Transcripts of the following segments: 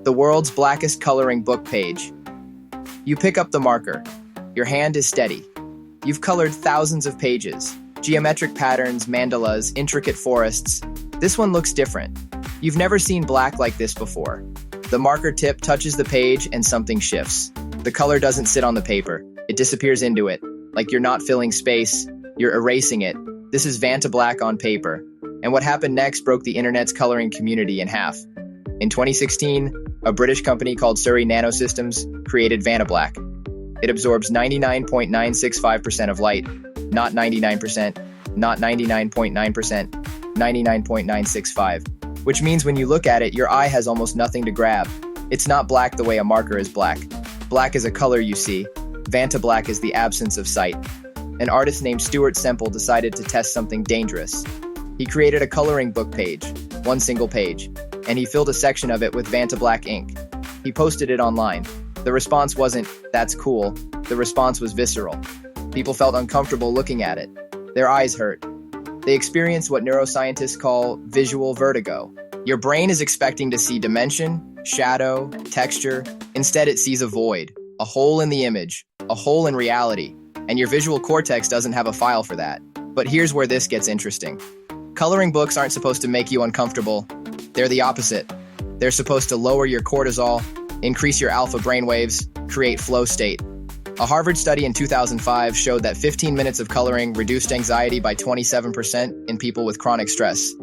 The world's blackest coloring book page. You pick up the marker. Your hand is steady. You've colored thousands of pages. Geometric patterns, mandalas, intricate forests. This one looks different. You've never seen black like this before. The marker tip touches the page and something shifts. The color doesn't sit on the paper. It disappears into it. Like you're not filling space, you're erasing it. This is Vantablack on paper. And what happened next broke the internet's coloring community in half. In 2016, a British company called Surrey Nanosystems created Vantablack. It absorbs 99.965% of light, not 99%, not 99.9%, 99.965, which means when you look at it, your eye has almost nothing to grab. It's not black the way a marker is black. Black is a color you see. Vantablack is the absence of sight. An artist named Stuart Semple decided to test something dangerous. He created a coloring book page, one single page, and he filled a section of it with Vantablack ink. He posted it online. The response wasn't, "That's cool." The response was visceral. People felt uncomfortable looking at it. Their eyes hurt. They experienced what neuroscientists call visual vertigo. Your brain is expecting to see dimension, shadow, texture. Instead, it sees a void, a hole in the image, a hole in reality, and your visual cortex doesn't have a file for that. But here's where this gets interesting. Coloring books aren't supposed to make you uncomfortable. They're the opposite. They're supposed to lower your cortisol, increase your alpha brainwaves, create flow state. A Harvard study in 2005 showed that 15 minutes of coloring reduced anxiety by 27% in people with chronic stress.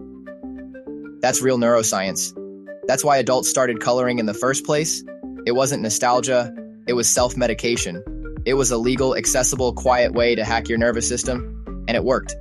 That's real neuroscience. That's why adults started coloring in the first place. It wasn't nostalgia, it was self-medication. It was a legal, accessible, quiet way to hack your nervous system, and it worked.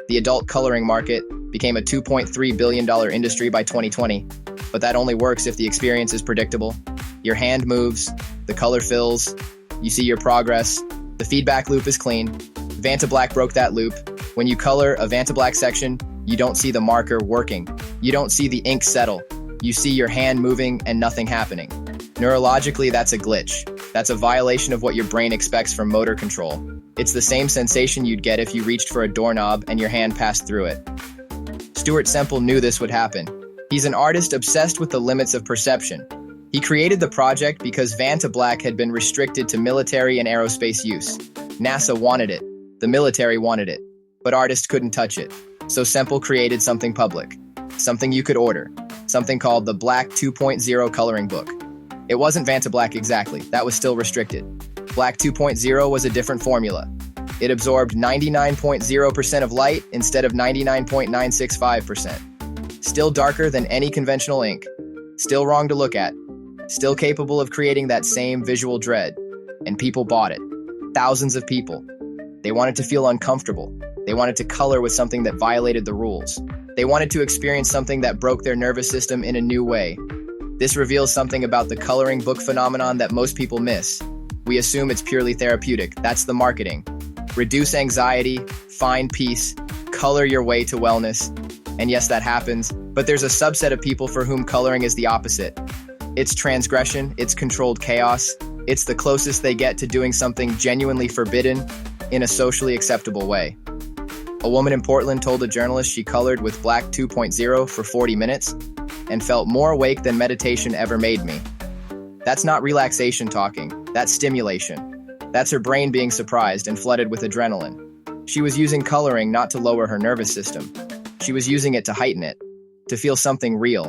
The adult coloring market became a $2.3 billion industry by 2020, but that only works if the experience is predictable. Your hand moves, the color fills, you see your progress, the feedback loop is clean. Vantablack broke that loop. When you color a Vantablack section, you don't see the marker working. You don't see the ink settle. You see your hand moving and nothing happening. Neurologically, that's a glitch. That's a violation of what your brain expects from motor control. It's the same sensation you'd get if you reached for a doorknob and your hand passed through it. Stuart Semple knew this would happen. He's an artist obsessed with the limits of perception. He created the project because Vantablack had been restricted to military and aerospace use. NASA wanted it. The military wanted it. But artists couldn't touch it. So Semple created something public. Something you could order. Something called the Black 2.0 coloring book. It wasn't Vantablack exactly. That was still restricted. Black 2.0 was a different formula. It absorbed 99.0% of light instead of 99.965%. Still darker than any conventional ink. Still wrong to look at. Still capable of creating that same visual dread. And people bought it. Thousands of people. They wanted to feel uncomfortable. They wanted to color with something that violated the rules. They wanted to experience something that broke their nervous system in a new way. This reveals something about the coloring book phenomenon that most people miss. We assume it's purely therapeutic. That's the marketing. Reduce anxiety, find peace, color your way to wellness. And yes, that happens, but there's a subset of people for whom coloring is the opposite. It's transgression, it's controlled chaos, it's the closest they get to doing something genuinely forbidden in a socially acceptable way. A woman in Portland told a journalist she colored with Black 2.0 for 40 minutes and felt more awake than meditation ever made me. That's not relaxation talking, that's stimulation. That's her brain being surprised and flooded with adrenaline. She was using coloring not to lower her nervous system. She was using it to heighten it, to feel something real.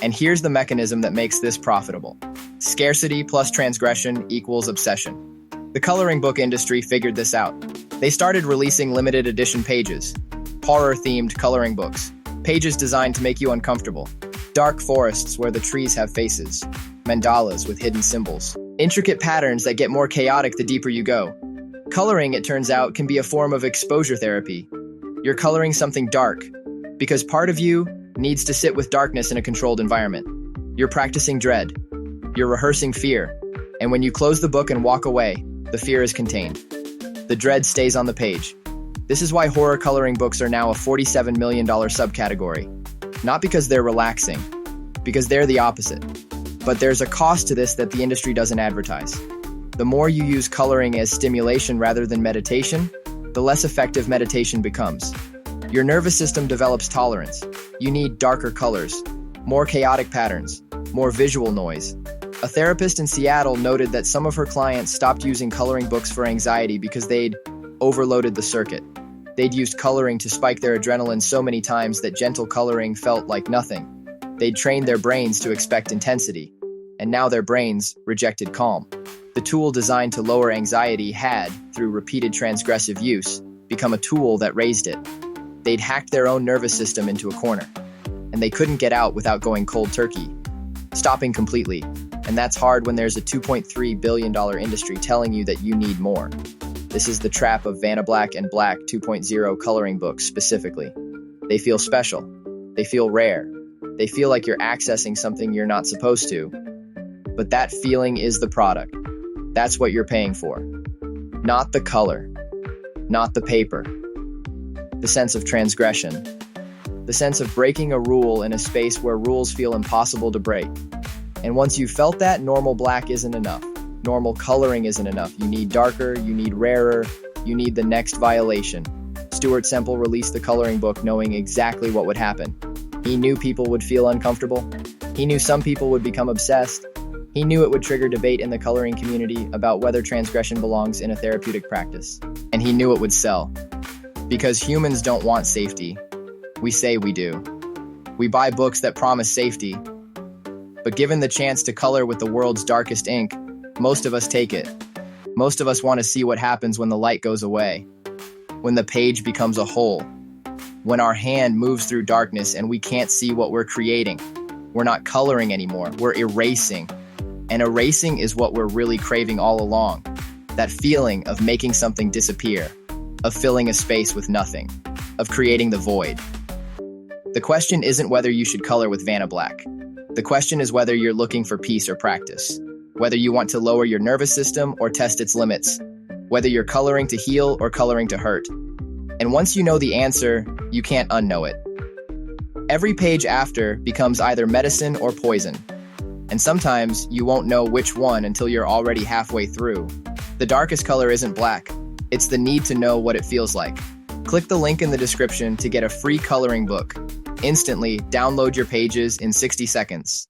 And here's the mechanism that makes this profitable. Scarcity plus transgression equals obsession. The coloring book industry figured this out. They started releasing limited edition pages, horror-themed coloring books, pages designed to make you uncomfortable, dark forests where the trees have faces, mandalas with hidden symbols, intricate patterns that get more chaotic the deeper you go. Coloring, it turns out, can be a form of exposure therapy. You're coloring something dark, because part of you needs to sit with darkness in a controlled environment. You're practicing dread. You're rehearsing fear. And when you close the book and walk away, the fear is contained. The dread stays on the page. This is why horror coloring books are now a $47 million subcategory. Not because they're relaxing, because they're the opposite. But there's a cost to this that the industry doesn't advertise. The more you use coloring as stimulation rather than meditation, the less effective meditation becomes. Your nervous system develops tolerance. You need darker colors, more chaotic patterns, more visual noise. A therapist in Seattle noted that some of her clients stopped using coloring books for anxiety because they'd overloaded the circuit. They'd used coloring to spike their adrenaline so many times that gentle coloring felt like nothing. They'd trained their brains to expect intensity, and now their brains rejected calm. The tool designed to lower anxiety had, through repeated transgressive use, become a tool that raised it. They'd hacked their own nervous system into a corner, and they couldn't get out without going cold turkey, stopping completely. And that's hard when there's a $2.3 billion industry telling you that you need more. This is the trap of Vantablack and Black 2.0 coloring books specifically. They feel special. They feel rare. They feel like you're accessing something you're not supposed to. But that feeling is the product. That's what you're paying for. Not the color. Not the paper. The sense of transgression. The sense of breaking a rule in a space where rules feel impossible to break. And once you've felt that, normal black isn't enough. Normal coloring isn't enough. You need darker, you need rarer, you need the next violation. Stuart Semple released the coloring book knowing exactly what would happen. He knew people would feel uncomfortable. He knew some people would become obsessed. He knew it would trigger debate in the coloring community about whether transgression belongs in a therapeutic practice. And he knew it would sell. Because humans don't want safety. We say we do. We buy books that promise safety. But given the chance to color with the world's darkest ink, most of us take it. Most of us want to see what happens when the light goes away, when the page becomes a hole, when our hand moves through darkness and we can't see what we're creating. We're not coloring anymore, we're erasing. And erasing is what we're really craving all along. That feeling of making something disappear, of filling a space with nothing, of creating the void. The question isn't whether you should color with Vantablack. The question is whether you're looking for peace or practice. Whether you want to lower your nervous system or test its limits, whether you're coloring to heal or coloring to hurt. And once you know the answer, you can't unknow it. Every page after becomes either medicine or poison. And sometimes you won't know which one until you're already halfway through. The darkest color isn't black. It's the need to know what it feels like. Click the link in the description to get a free coloring book. Instantly, download your pages in 60 seconds.